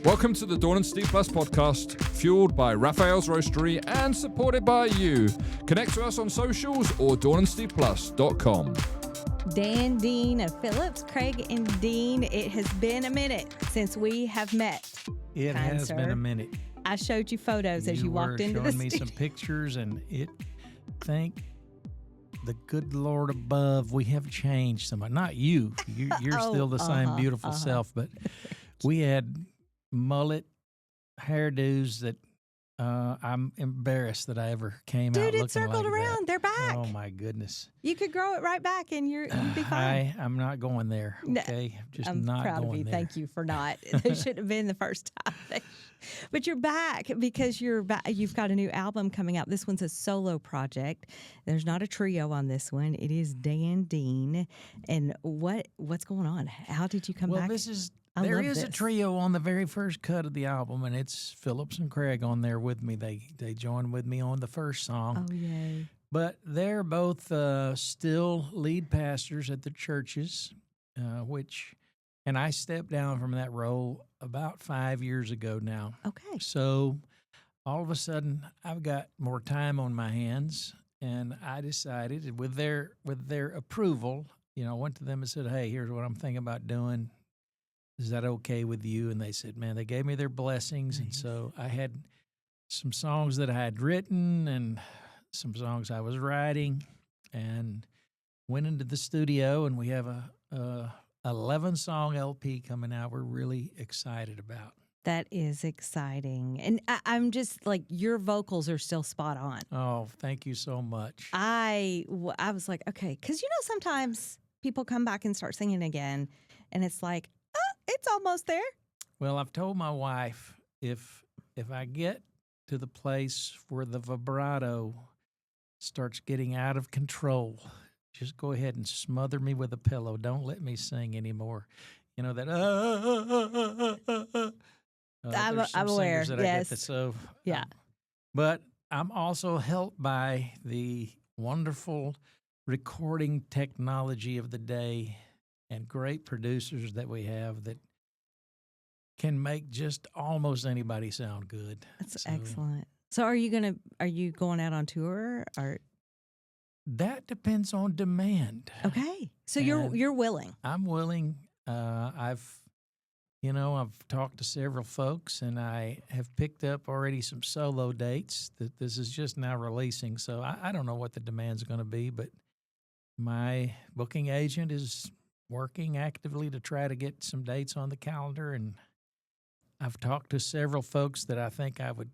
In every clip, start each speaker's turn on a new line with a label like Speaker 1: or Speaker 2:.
Speaker 1: Welcome to the Dawn and Steve Plus podcast, fueled by Raphael's Roastery and supported by you. Connect to us on socials or dawnandsteveplus.com.
Speaker 2: Dan, Dean, and Phillips, Craig, and Dean, it has been a minute since we have met.
Speaker 3: It has been a minute.
Speaker 2: I showed you photos as you walked into the
Speaker 3: studio. You were showing me some pictures, and thank the good Lord above, we have changed somewhat. Not you. You're still the same beautiful self, but we had mullet hairdos that I'm embarrassed that I ever came out looking like that. Dude, it circled around.
Speaker 2: They're back.
Speaker 3: Oh, my goodness.
Speaker 2: You could grow it right back, and you'd be fine.
Speaker 3: I'm not going there, okay?
Speaker 2: I'm proud of you.
Speaker 3: There.
Speaker 2: Thank you for not. They should have been the first time. But you're back because you've got a new album coming out. This one's a solo project. There's not a trio on this one. It is Dan, Dean. And what's going on? How did you come back?
Speaker 3: Well, there is a trio on the very first cut of the album, and it's Phillips and Craig on there with me. They joined with me on the first song.
Speaker 2: Oh, yay.
Speaker 3: But they're both still lead pastors at the churches, and I stepped down from that role about 5 years ago now.
Speaker 2: Okay.
Speaker 3: So all of a sudden, I've got more time on my hands, and I decided, with their approval, I went to them and said, "Hey, here's what I'm thinking about doing. Is that okay with you?" And they said, man, they gave me their blessings. Nice. And so I had some songs that I had written and some songs I was writing, and went into the studio, and we have a 11-song LP coming out we're really excited about.
Speaker 2: That is exciting. And I'm just like, your vocals are still spot on.
Speaker 3: Oh, thank you so much.
Speaker 2: I was like, okay, because sometimes people come back and start singing again, and it's like, it's almost there.
Speaker 3: Well, I've told my wife, if I get to the place where the vibrato starts getting out of control, just go ahead and smother me with a pillow. Don't let me sing anymore. That.
Speaker 2: I'm aware. Yes.
Speaker 3: Yeah. But I'm also helped by the wonderful recording technology of the day and great producers that we have that can make just almost anybody sound good.
Speaker 2: That's excellent. So are you going out on tour, or?
Speaker 3: That depends on demand.
Speaker 2: Okay. So you're willing.
Speaker 3: I'm willing. I've talked to several folks, and I have picked up already some solo dates that this is just now releasing. So I don't know what the demand's going to be, but my booking agent is working actively to try to get some dates on the calendar, and I've talked to several folks that I think I would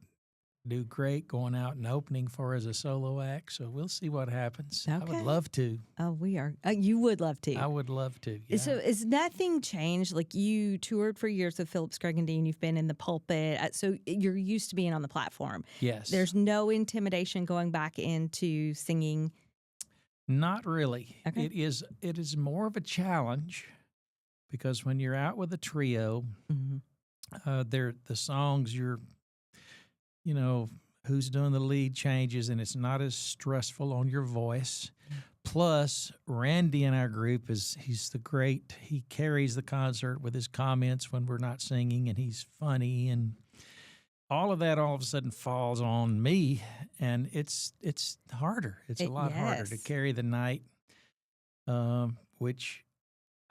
Speaker 3: do great going out and opening for as a solo act, so we'll see what happens. Okay. I would love to.
Speaker 2: Oh, we are. You would love to.
Speaker 3: I would love to, yeah.
Speaker 2: So is nothing changed? Like, you toured for years with Phillips, Craig, and Dean. You've been in the pulpit, so you're used to being on the platform.
Speaker 3: Yes.
Speaker 2: There's no intimidation going back into singing?
Speaker 3: Not really.
Speaker 2: Okay.
Speaker 3: It is more of a challenge, because when you're out with a trio, the songs who's doing the lead changes, and it's not as stressful on your voice. Plus, Randy in our group he carries the concert with his comments when we're not singing, and he's funny, and all of that all of a sudden falls on me, and it's harder. It's a lot harder to carry the night, which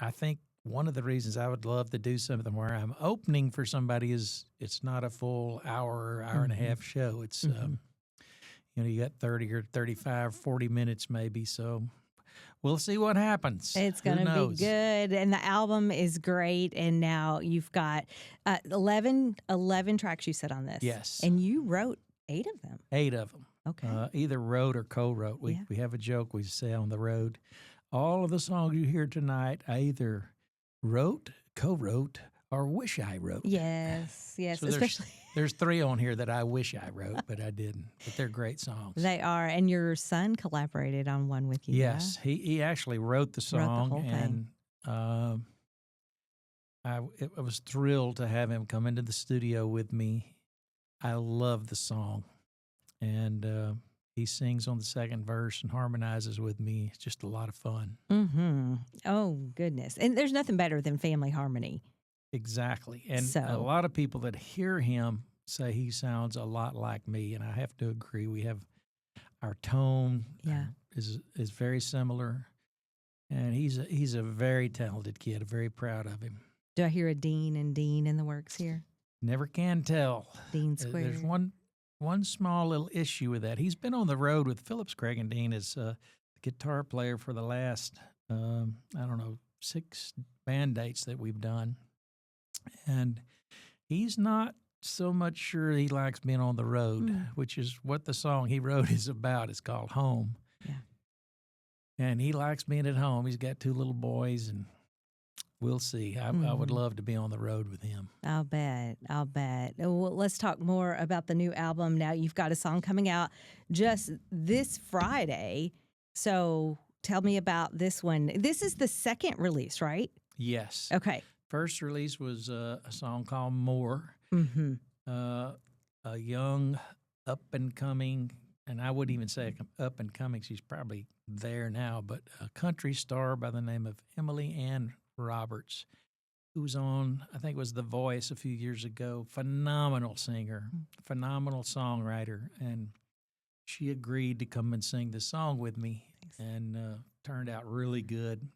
Speaker 3: I think one of the reasons I would love to do something where I'm opening for somebody is it's not a full hour and a half show. It's, you got 30 or 35, 40 minutes maybe. So we'll see what happens.
Speaker 2: It's going to be good. And the album is great. And now you've got 11 tracks you said on this.
Speaker 3: Yes.
Speaker 2: And you wrote 8 of them.
Speaker 3: 8 of them.
Speaker 2: Okay.
Speaker 3: Either wrote or co-wrote. We have a joke we say on the road. All of the songs you hear tonight, I either wrote, co-wrote, or wish I wrote.
Speaker 2: Yes,
Speaker 3: so
Speaker 2: especially.
Speaker 3: There's 3 on here that I wish I wrote, but I didn't. But they're great songs.
Speaker 2: They are, and your son collaborated on one with you.
Speaker 3: Yes,
Speaker 2: yeah?
Speaker 3: he actually wrote the song,
Speaker 2: wrote the whole thing.
Speaker 3: And I was thrilled to have him come into the studio with me. I love the song, and he sings on the second verse and harmonizes with me. It's just a lot of fun.
Speaker 2: Mm-hmm. Oh, goodness. And there's nothing better than family harmony.
Speaker 3: Exactly. And a
Speaker 2: So
Speaker 3: lot of people that hear him say he sounds a lot like me, and I have to agree. We have our tone
Speaker 2: yeah.
Speaker 3: is very similar, and he's a very talented kid. I'm very proud of him.
Speaker 2: Do I hear a Dean and Dean in the works here?
Speaker 3: Never can tell.
Speaker 2: Dean
Speaker 3: There's
Speaker 2: squared.
Speaker 3: one small little issue with that. He's been on the road with Phillips, Craig, and Dean as a guitar player for the last I don't know 6 band dates that we've done, and he's not so much sure he likes being on the road, which is what the song he wrote is about. It's called Home.
Speaker 2: Yeah.
Speaker 3: And he likes being at home. He's got 2 little boys, and we'll see. I would love to be on the road with him.
Speaker 2: I'll bet. I'll bet. Well, let's talk more about the new album. Now you've got a song coming out just this Friday. So tell me about this one. This is the second release, right?
Speaker 3: Yes.
Speaker 2: Okay.
Speaker 3: First release was a song called More.
Speaker 2: Mm-hmm.
Speaker 3: A young, up and coming, and I wouldn't even say up and coming. She's probably there now, but a country star by the name of Emily Ann Roberts, who was on, I think it was The Voice a few years ago. Phenomenal singer, phenomenal songwriter, and she agreed to come and sing the song with me, and turned out really good.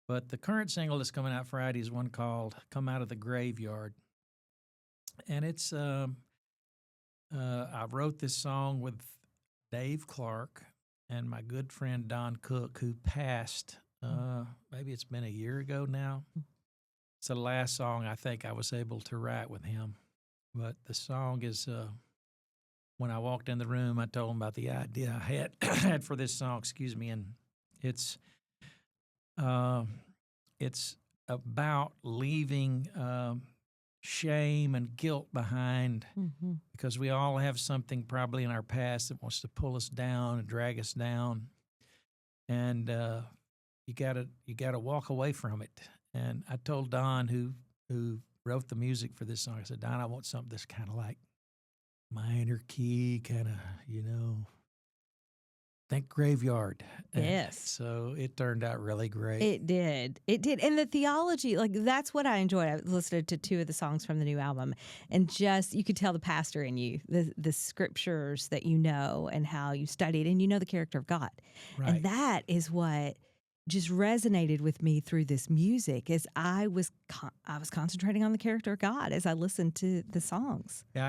Speaker 3: But the current single that's coming out Friday is one called "Come Out of the Graveyard," and it's I wrote this song with Dave Clark and my good friend Don Cook, who passed. Maybe it's been a year ago now. It's the last song I think I was able to write with him. But the song is, when I walked in the room, I told him about the idea I had for this song, excuse me, and it's about leaving shame and guilt behind, because we all have something probably in our past that wants to pull us down and drag us down, and you gotta walk away from it. And I told Don, who wrote the music for this song, I said, Don, I want something that's kind of like minor key, kind of, think graveyard. And
Speaker 2: Yes.
Speaker 3: so it turned out really great.
Speaker 2: It did. It did. And the theology, like, that's what I enjoyed. I listened to 2 of the songs from the new album, and just, you could tell the pastor in you, the scriptures that you know and how you studied, and you know the character of God.
Speaker 3: Right.
Speaker 2: And that is what just resonated with me through this music, as I was concentrating on the character of God as I listened to the songs.
Speaker 3: Yeah,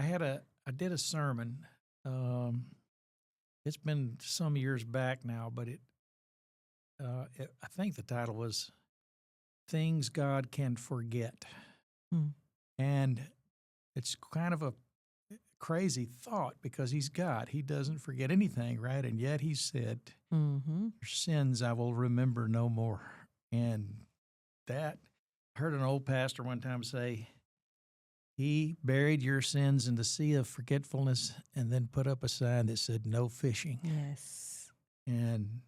Speaker 3: I did a sermon. It's been some years back now, but I think the title was "Things God Can Forget," and it's kind of a crazy thought because He's God. He doesn't forget anything, right? And yet He said, "Your sins I will remember no more." And that, I heard an old pastor one time say, He buried your sins in the sea of forgetfulness and then put up a sign that said, "No fishing."
Speaker 2: Yes.
Speaker 3: And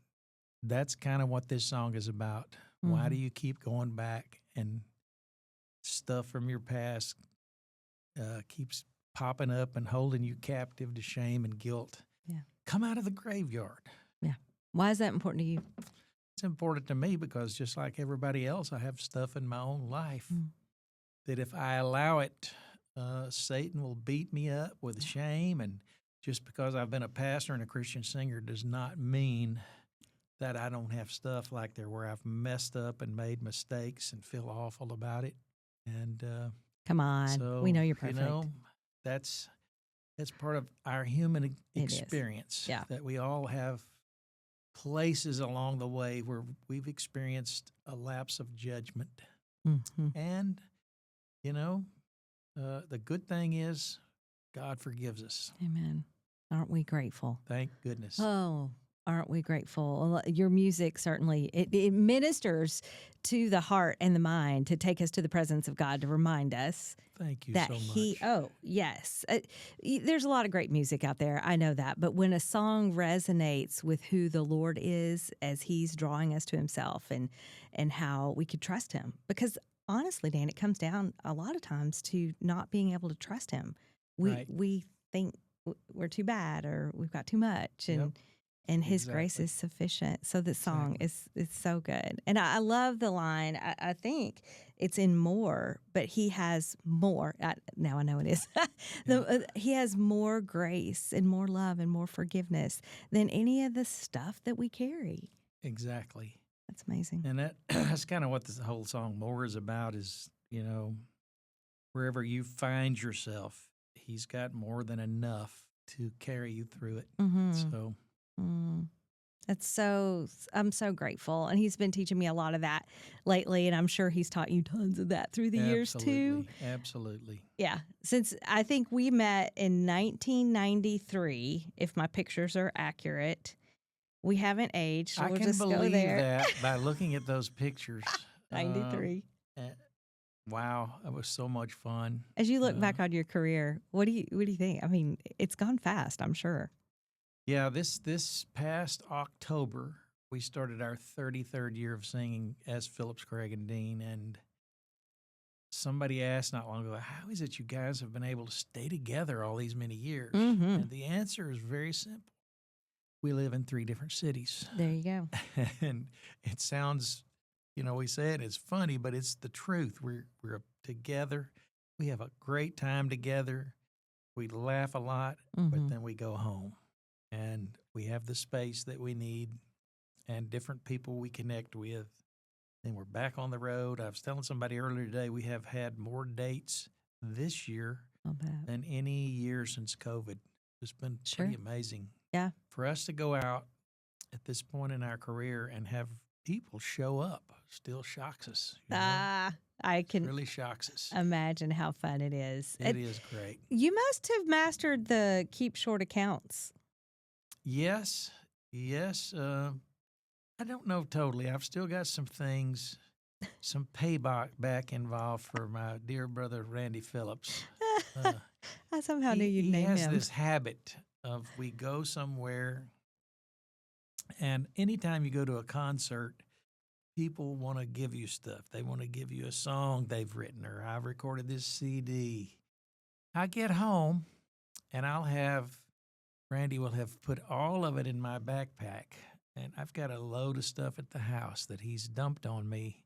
Speaker 3: that's kind of what this song is about. Why do you keep going back, and stuff from your past keeps popping up and holding you captive to shame and guilt?
Speaker 2: Yeah.
Speaker 3: Come out of the graveyard.
Speaker 2: Yeah. Why is that important to you?
Speaker 3: It's important to me because just like everybody else, I have stuff in my own life that if I allow it, Satan will beat me up with shame. And just because I've been a pastor and a Christian singer does not mean that I don't have stuff like there where I've messed up and made mistakes and feel awful about it. And
Speaker 2: Come on.
Speaker 3: so,
Speaker 2: We know you're perfect.
Speaker 3: That's part of our human
Speaker 2: It is.
Speaker 3: experience.
Speaker 2: Yeah.
Speaker 3: That we all have places along the way where we've experienced a lapse of judgment. And, the good thing is God forgives us.
Speaker 2: Amen. Aren't we grateful?
Speaker 3: Thank goodness.
Speaker 2: Oh, aren't we grateful? Well, your music certainly, it ministers to the heart and the mind to take us to the presence of God, to remind us
Speaker 3: Thank you
Speaker 2: that
Speaker 3: so much.
Speaker 2: oh, yes. There's a lot of great music out there. I know that. But when a song resonates with who the Lord is as He's drawing us to Himself, and how we could trust Him. Because honestly, Dan, it comes down a lot of times to not being able to trust Him.
Speaker 3: Right.
Speaker 2: We think we're too bad, or we've got too much. and His grace
Speaker 3: Exactly.
Speaker 2: is sufficient. So the song is so good, and I love the line. I think it's in more, but He has more. Now I know it is. He has more grace and more love and more forgiveness than any of the stuff that we carry.
Speaker 3: Exactly.
Speaker 2: That's amazing.
Speaker 3: And that's kind of what this whole song "More" is about. Is wherever you find yourself, He's got more than enough to carry you through it.
Speaker 2: Mm-hmm.
Speaker 3: So.
Speaker 2: I'm so grateful. And He's been teaching me a lot of that lately. And I'm sure He's taught you tons of that through the years too.
Speaker 3: Absolutely.
Speaker 2: Yeah. Since I think we met in 1993, if my pictures are accurate. We haven't aged. So
Speaker 3: I
Speaker 2: we'll
Speaker 3: can
Speaker 2: just
Speaker 3: believe
Speaker 2: go there.
Speaker 3: that by looking at those pictures.
Speaker 2: 93.
Speaker 3: Uh, wow, that was so much fun.
Speaker 2: As you look back on your career, what do you think? I mean, it's gone fast, I'm sure.
Speaker 3: Yeah, this past October, we started our 33rd year of singing as Phillips, Craig, and Dean. And somebody asked not long ago, how is it you guys have been able to stay together all these many years?
Speaker 2: Mm-hmm.
Speaker 3: And the answer is very simple. We live in 3 different cities.
Speaker 2: There you go.
Speaker 3: And it sounds, we say it's funny, but it's the truth. We're together. We have a great time together. We laugh a lot, but then we go home. And we have the space that we need and different people we connect with. Then we're back on the road. I was telling somebody earlier today, we have had more dates this year than any year since COVID. It's been pretty amazing.
Speaker 2: Yeah.
Speaker 3: For us to go out at this point in our career and have people show up still shocks us.
Speaker 2: I can
Speaker 3: really shocks us.
Speaker 2: Imagine how fun it is.
Speaker 3: It is great.
Speaker 2: You must have mastered the keep short accounts.
Speaker 3: Yes. I don't know totally. I've still got some things, some payback back involved for my dear brother Randy Phillips.
Speaker 2: I somehow knew you'd name him.
Speaker 3: He has this habit of we go somewhere, and anytime you go to a concert, people want to give you stuff. They want to give you a song they've written, or I've recorded this CD. I get home, and Randy will have put all of it in my backpack, and I've got a load of stuff at the house that he's dumped on me.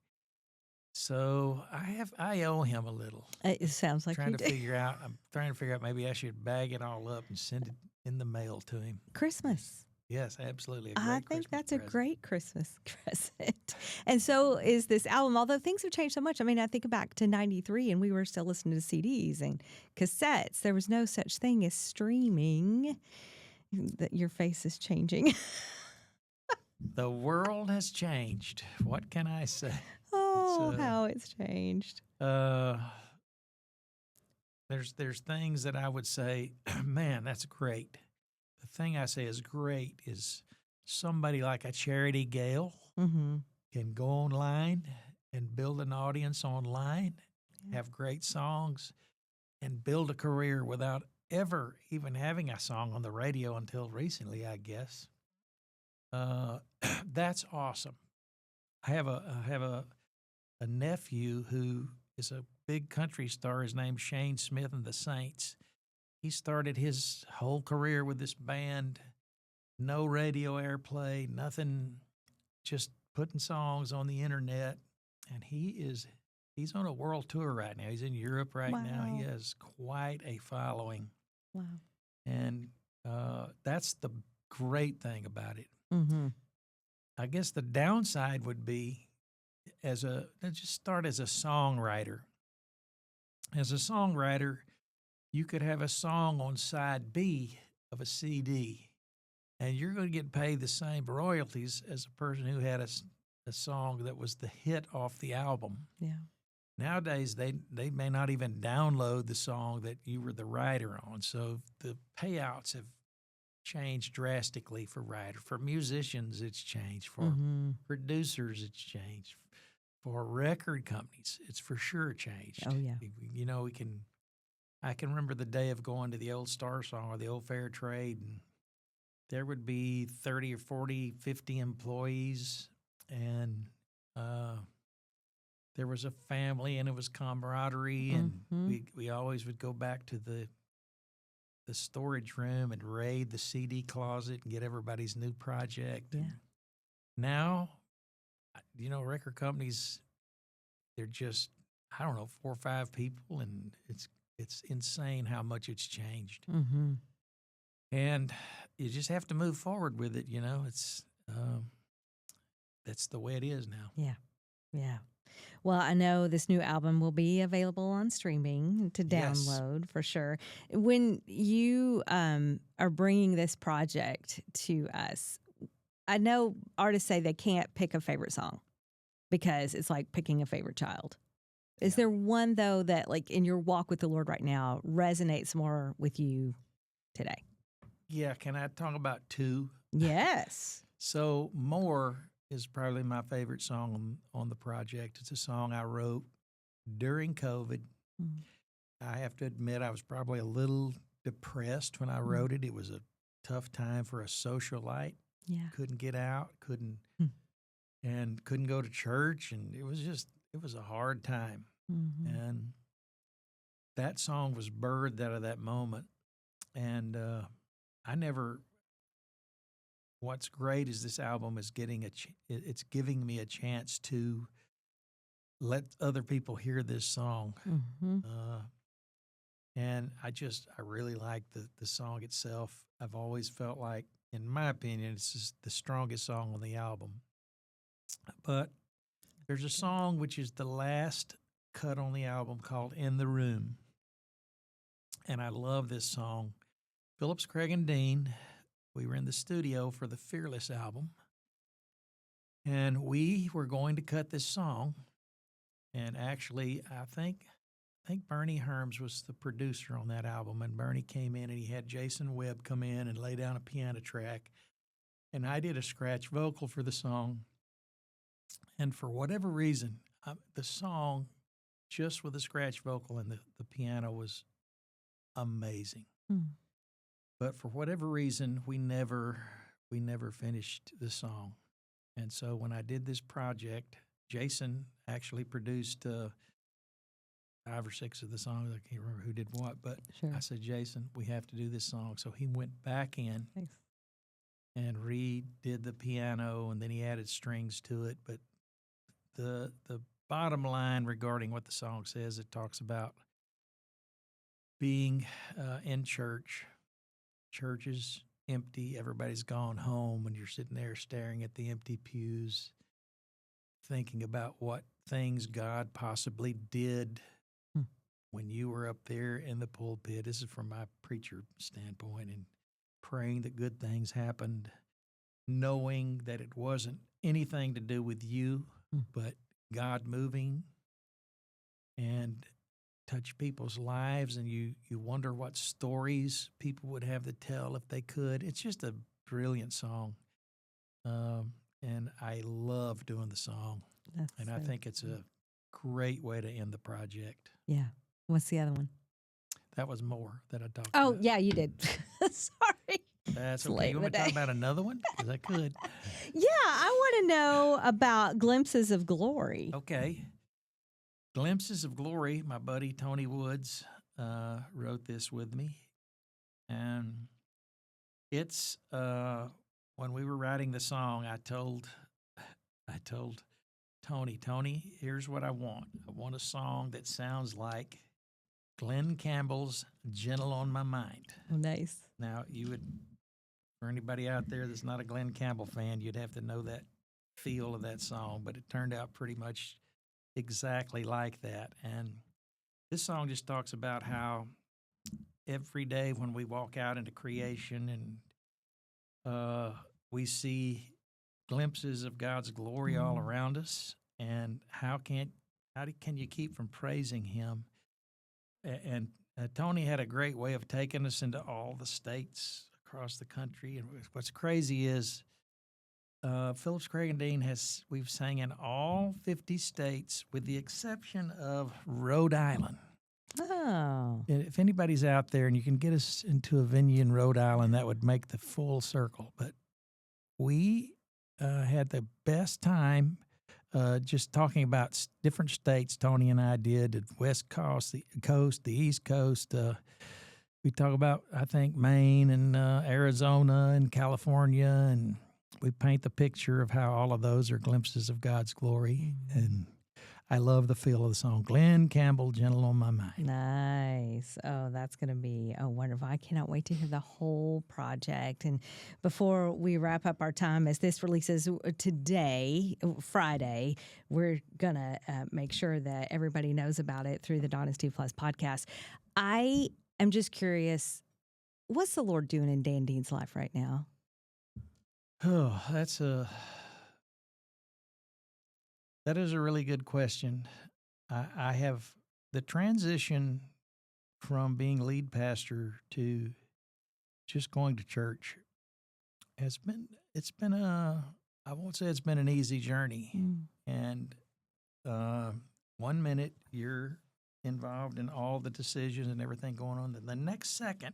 Speaker 3: So I owe him a little.
Speaker 2: It sounds like
Speaker 3: I'm trying to figure out maybe I should bag it all up and send it in the mail to him.
Speaker 2: Christmas.
Speaker 3: Yes, absolutely.
Speaker 2: I think that's a great Christmas present. And so is this album, although things have changed so much. I mean, I think back to 93 and we were still listening to CDs and cassettes. There was no such thing as streaming. Your face is changing.
Speaker 3: The world has changed. What can I say?
Speaker 2: Oh, how it's changed.
Speaker 3: There's things that I would say, man, that's great. The thing I say is great is somebody like a Charity Gale can go online and build an audience online, have great songs, and build a career without ever even having a song on the radio until recently, I guess. That's awesome. I have a nephew who is a big country star. His name's Shane Smith and the Saints. He started his whole career with this band, no radio airplay, nothing, just putting songs on the internet. And he's on a world tour right now. He's in Europe right now. He has quite a following.
Speaker 2: Wow.
Speaker 3: And that's the great thing about it.
Speaker 2: Mm-hmm.
Speaker 3: I guess the downside would be let's just start as a songwriter. As a songwriter, you could have a song on side B of a CD, and you're going to get paid the same royalties as a person who had a song that was the hit off the album.
Speaker 2: Yeah. Nowadays,
Speaker 3: they may not even download the song that you were the writer on, so the payouts have changed drastically for writers. For musicians, it's changed. For producers, it's changed. For record companies, it's for sure changed.
Speaker 2: Oh, yeah.
Speaker 3: I can remember the day of going to the old Star Song or the old Fair Trade, and there would be 30 or 40, 50 employees, and there was a family, and it was camaraderie, and we always would go back to the the storage room and raid the CD closet and get everybody's new project.
Speaker 2: Yeah.
Speaker 3: And now, record companies, they're just, I don't know, 4 or 5 people, and it's insane how much it's changed.
Speaker 2: Mm-hmm.
Speaker 3: And you just have to move forward with it. It's that's the way it is now.
Speaker 2: Yeah. Yeah. Well, I know this new album will be available on streaming to
Speaker 3: Yes.
Speaker 2: download for sure. When you are bringing this project to us, I know artists say they can't pick a favorite song because it's like picking a favorite child. Is
Speaker 3: Yeah.
Speaker 2: there one, though, that like in your walk with the Lord right now resonates more with you today?
Speaker 3: Yeah, can I talk about 2?
Speaker 2: Yes.
Speaker 3: So More is probably my favorite song on the project. It's a song I wrote during COVID.
Speaker 2: Mm.
Speaker 3: I have to admit I was probably a little depressed when I wrote it. It was a tough time for a socialite.
Speaker 2: Yeah.
Speaker 3: Couldn't get out, couldn't go to church, and it was a hard time.
Speaker 2: Mm-hmm.
Speaker 3: And that song was birthed out of that moment. And what's great is this album is it's giving me a chance to let other people hear this song.
Speaker 2: Mm-hmm.
Speaker 3: And I really like the song itself. I've always felt like, in my opinion, it's just the strongest song on the album. But there's a song which is the last cut on the album called In the Room. And I love this song. Phillips, Craig, and Dean, we were in the studio for the Fearless album. And we were going to cut this song. And actually, I think Bernie Herms was the producer on that album. And Bernie came in and he had Jason Webb come in and lay down a piano track. And I did a scratch vocal for the song. And for whatever reason, the song, just with the scratch vocal and the piano, was amazing.
Speaker 2: Mm.
Speaker 3: But for whatever reason, we never finished the song. And so when I did this project, Jason actually produced 5 or 6 of the songs. I can't remember who did what, but
Speaker 2: Sure.
Speaker 3: I said, Jason, we have to do this song. So he went back in
Speaker 2: Thanks.
Speaker 3: and redid the piano, and then he added strings to it. But the bottom line regarding what the song says, it talks about being in church. Church is empty. Everybody's gone home, and you're sitting there staring at the empty pews, thinking about what things God possibly did when you were up there in the pulpit. This is from my preacher standpoint, and praying that good things happened, knowing that it wasn't anything to do with you, but God moving and touch people's lives, and you wonder what stories people would have to tell if they could. It's just a brilliant song, and I love doing the song. I think it's a great way to end the project.
Speaker 2: Yeah. What's the other one?
Speaker 3: That was More that I talked
Speaker 2: Oh,
Speaker 3: about.
Speaker 2: yeah, you did. Sorry.
Speaker 3: That's
Speaker 2: It's
Speaker 3: okay.
Speaker 2: late
Speaker 3: You
Speaker 2: in
Speaker 3: want
Speaker 2: the
Speaker 3: me to talk
Speaker 2: day.
Speaker 3: about another one? Because I could.
Speaker 2: Yeah, I want to know about Glimpses of Glory.
Speaker 3: Okay. Glimpses of Glory, my buddy Tony Woods wrote this with me. And it's when we were writing the song, I told Tony, here's what I want. I want a song that sounds like Glenn Campbell's Gentle on My Mind.
Speaker 2: Oh, nice.
Speaker 3: Now, for anybody out there that's not a Glenn Campbell fan, you'd have to know that feel of that song, but it turned out pretty much exactly like that. And this song just talks about how every day when we walk out into creation and we see glimpses of God's glory all around us, and how can you keep from praising Him? And Tony had a great way of taking us into all the states across the country. And what's crazy is Phillips, Craig, and Dean we've sang in all 50 states with the exception of Rhode Island.
Speaker 2: Oh.
Speaker 3: If anybody's out there and you can get us into a venue in Rhode Island, that would make the full circle. But we had the best time just talking about different states. Tony and I did the West Coast, the East Coast, we talk about, I think, Maine and Arizona and California, and we paint the picture of how all of those are glimpses of God's glory. And I love the feel of the song, Glenn Campbell, Gentle on My Mind.
Speaker 2: Nice. Oh, that's going to be wonderful. I cannot wait to hear the whole project. And before we wrap up our time, as this releases today, Friday, we're going to make sure that everybody knows about it through the Dawn and Steve Plus podcast. I am just curious, what's the Lord doing in Dan Dean's life right now?
Speaker 3: Oh, that is a really good question. I have the transition from being lead pastor to just going to church. It's been I won't say it's been an easy journey. And 1 minute you're involved in all the decisions and everything going on. Then the next second,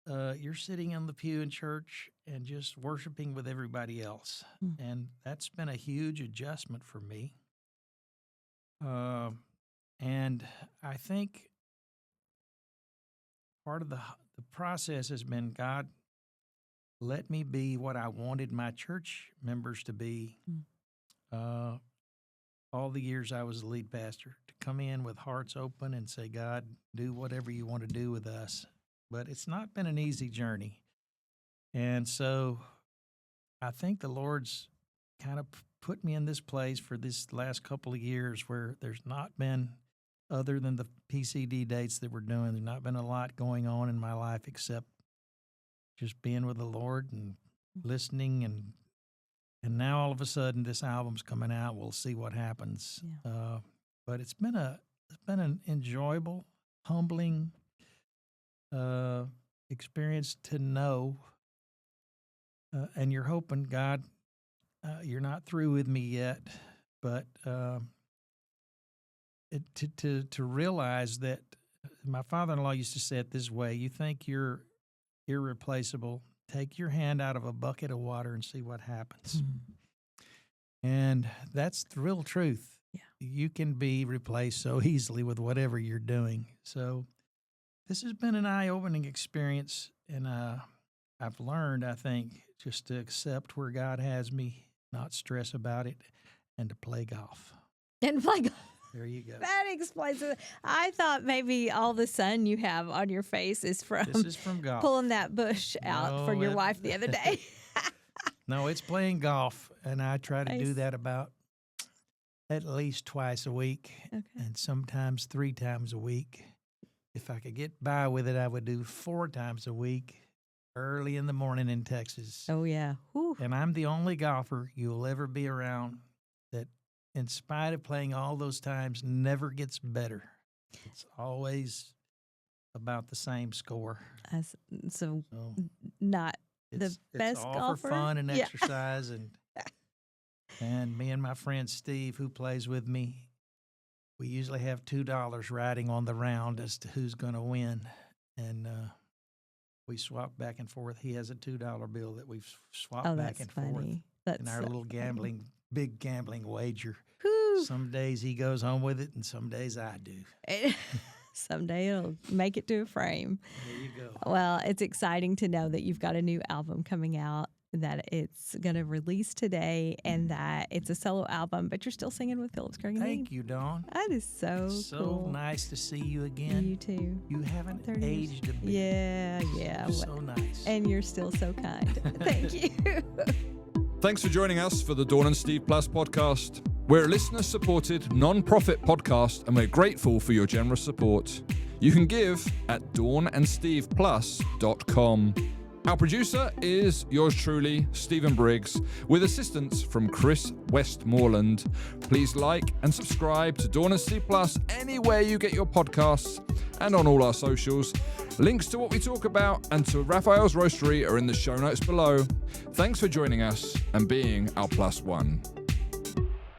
Speaker 3: you're sitting in the pew in church and just worshiping with everybody else. And that's been a huge adjustment for me. And I think part of the process has been God let me be what I wanted my church members to be all the years I was the lead pastor, to come in with hearts open and say, God, do whatever you want to do with us. But it's not been an easy journey. And so I think the Lord's kind of put me in this place for this last couple of years where there's not been, other than the PCD dates that we're doing, there's not been a lot going on in my life except just being with the Lord and listening. And now all of a sudden this album's coming out. We'll see what happens. Yeah. But it's been an enjoyable, humbling experience to know, and you're hoping, God, you're not through with me yet, but to realize that my father-in-law used to say it this way: you think you're irreplaceable, take your hand out of a bucket of water and see what happens. And that's the real truth. Yeah. You can be replaced so easily with whatever you're doing. So this has been an eye-opening experience, and I've learned, I think, just to accept where God has me, not stress about it, and to play golf.
Speaker 2: And play golf.
Speaker 3: There you go.
Speaker 2: That explains it. I thought maybe all the sun you have on your face is from
Speaker 3: golf.
Speaker 2: Pulling that bush out for your wife the other day.
Speaker 3: No, it's playing golf, and I try to do that about at least twice a week, and sometimes 3 times a week. If I could get by with it, I would do 4 times a week, early in the morning in Texas.
Speaker 2: Oh, yeah. Whew.
Speaker 3: And I'm the only golfer you'll ever be around that, in spite of playing all those times, never gets better. It's always about the same score.
Speaker 2: So not the best
Speaker 3: golfer. It's all
Speaker 2: golfer.
Speaker 3: for fun and exercise. And me and my friend Steve, who plays with me, we usually have $2 riding on the round as to who's going to win. And we swap back and forth. He has a $2 bill that we've swapped back and forth.
Speaker 2: That's
Speaker 3: in our little big gambling wager.
Speaker 2: Whew.
Speaker 3: Some days he goes home with it, and some days I do.
Speaker 2: Someday it'll make it to a frame.
Speaker 3: There you go.
Speaker 2: Well, it's exciting to know that you've got a new album coming out, that it's going to release today, and that it's a solo album, but you're still singing with Phillips, Craig, and
Speaker 3: Thank you, Dawn.
Speaker 2: That is so
Speaker 3: cool. Nice to see you again.
Speaker 2: You too.
Speaker 3: You haven't aged a bit.
Speaker 2: Yeah.
Speaker 3: You're so nice.
Speaker 2: And you're still so kind. Thank you.
Speaker 1: Thanks for joining us for the Dawn and Steve Plus podcast. We're a listener-supported, non-profit podcast, and we're grateful for your generous support. You can give at dawnandsteveplus.com. Our producer is yours truly, Stephen Briggs, with assistance from Chris Westmoreland. Please like and subscribe to Dawn and Steve Plus anywhere you get your podcasts and on all our socials. Links to what we talk about and to Raphael's Roastery are in the show notes below. Thanks for joining us and being our plus one.